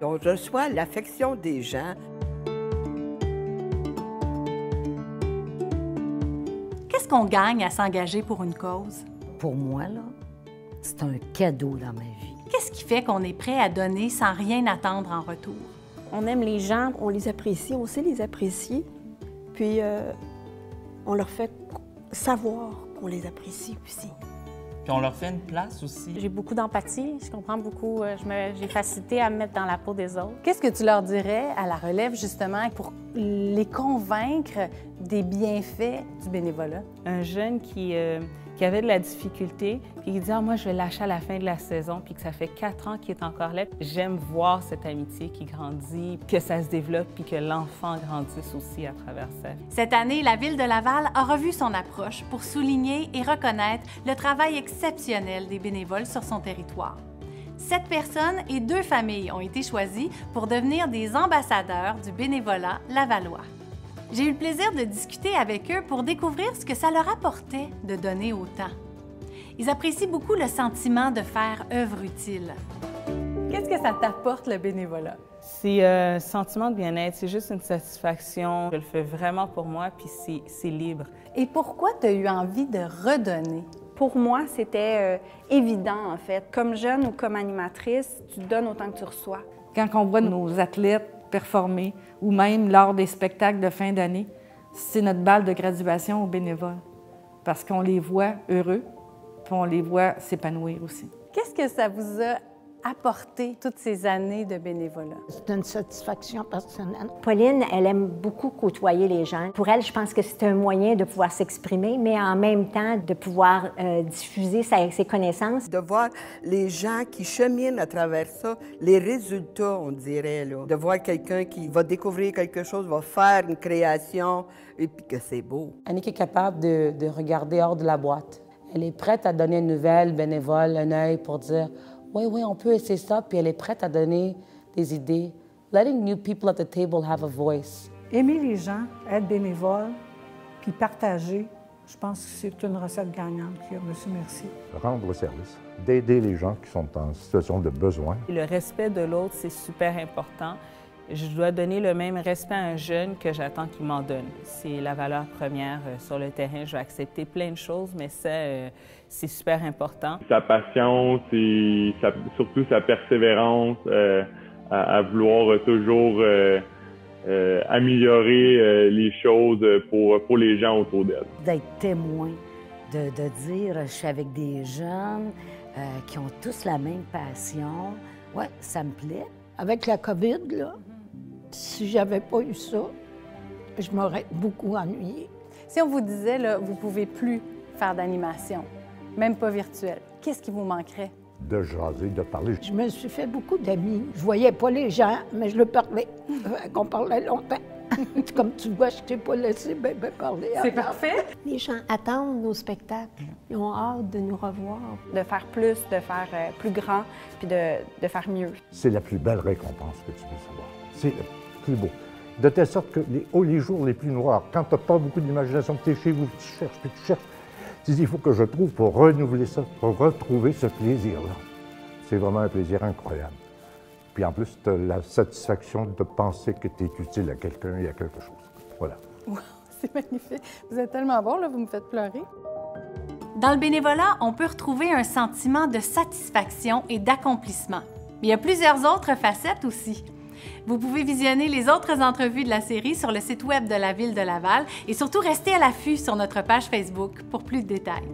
On reçoit l'affection des gens. Qu'est-ce qu'on gagne à s'engager pour une cause? Pour moi, là, c'est un cadeau dans ma vie. Qu'est-ce qui fait qu'on est prêt à donner sans rien attendre en retour? On aime les gens, on les apprécie, on sait les apprécier, puis on leur fait savoir qu'on les apprécie aussi. Puis on leur fait une place aussi. J'ai beaucoup d'empathie, je comprends beaucoup, j'ai facilité à me mettre dans la peau des autres. Qu'est-ce que tu leur dirais à la relève, justement, pour les convaincre des bienfaits du bénévolat? Un jeune qui avait de la difficulté, puis qui dit « Ah, moi, je vais lâcher à la fin de la saison », puis que ça fait 4 ans qu'il est encore là. J'aime voir cette amitié qui grandit, que ça se développe, puis que l'enfant grandisse aussi à travers ça. Cette année, la Ville de Laval a revu son approche pour souligner et reconnaître le travail exceptionnel des bénévoles sur son territoire. 7 personnes et 2 familles ont été choisies pour devenir des ambassadeurs du bénévolat lavallois. J'ai eu le plaisir de discuter avec eux pour découvrir ce que ça leur apportait de donner autant. Ils apprécient beaucoup le sentiment de faire œuvre utile. Qu'est-ce que ça t'apporte, le bénévolat? C'est un sentiment de bien-être, c'est juste une satisfaction. Je le fais vraiment pour moi, puis c'est libre. Et pourquoi tu as eu envie de redonner? Pour moi, c'était évident, en fait. Comme jeune ou comme animatrice, tu donnes autant que tu reçois. Quand on voit nos athlètes performer, ou même lors des spectacles de fin d'année, c'est notre balle de graduation aux bénévoles. Parce qu'on les voit heureux, puis on les voit s'épanouir aussi. Qu'est-ce que ça vous a apporté toutes ces années de bénévolat? C'est une satisfaction personnelle. Pauline, elle aime beaucoup côtoyer les gens. Pour elle, je pense que c'est un moyen de pouvoir s'exprimer, mais en même temps de pouvoir diffuser ses connaissances. De voir les gens qui cheminent à travers ça, les résultats, on dirait, là. De voir quelqu'un qui va découvrir quelque chose, va faire une création, et puis que c'est beau. Annick est capable de regarder hors de la boîte. Elle est prête à donner une nouvelle bénévole, un œil pour dire « Oui, on peut essayer ça », puis elle est prête à donner des idées. Letting new people at the table have a voice. Aimer les gens, être bénévole, puis partager, je pense que c'est une recette gagnante qui a reçu merci. Rendre service, d'aider les gens qui sont en situation de besoin. Et le respect de l'autre, c'est super important. Je dois donner le même respect à un jeune que j'attends qu'il m'en donne. C'est la valeur première sur le terrain. Je vais accepter plein de choses, mais ça, c'est super important. Sa patience et surtout sa persévérance à vouloir toujours améliorer les choses pour les gens autour d'elle. D'être témoin, de dire je suis avec des jeunes qui ont tous la même passion, ouais, ça me plaît. Avec la COVID, là, si j'avais pas eu ça, je m'aurais beaucoup ennuyée. Si on vous disait, là, vous ne pouvez plus faire d'animation, même pas virtuelle, qu'est-ce qui vous manquerait? De jaser, de parler. Je me suis fait beaucoup d'amis. Je voyais pas les gens, mais je le parlais. On parlait longtemps. Comme tu vois, je t'ai pas laissé bébé parler. C'est parfait. Les gens attendent nos spectacles. Ils ont hâte de nous revoir. De faire plus, de faire plus grand, puis de faire mieux. C'est la plus belle récompense que tu peux savoir. C'est le plus beau. De telle sorte que les jours les plus noirs, quand tu n'as pas beaucoup d'imagination, que tu es chez vous, tu cherches, puis tu cherches, tu dis, il faut que je trouve pour renouveler ça, pour retrouver ce plaisir-là. C'est vraiment un plaisir incroyable. Puis en plus, tu as la satisfaction de penser que tu es utile à quelqu'un et à quelque chose. Voilà. Wow, c'est magnifique. Vous êtes tellement bon, là, vous me faites pleurer. Dans le bénévolat, on peut retrouver un sentiment de satisfaction et d'accomplissement. Mais il y a plusieurs autres facettes aussi. Vous pouvez visionner les autres entrevues de la série sur le site web de la Ville de Laval et surtout rester à l'affût sur notre page Facebook pour plus de détails.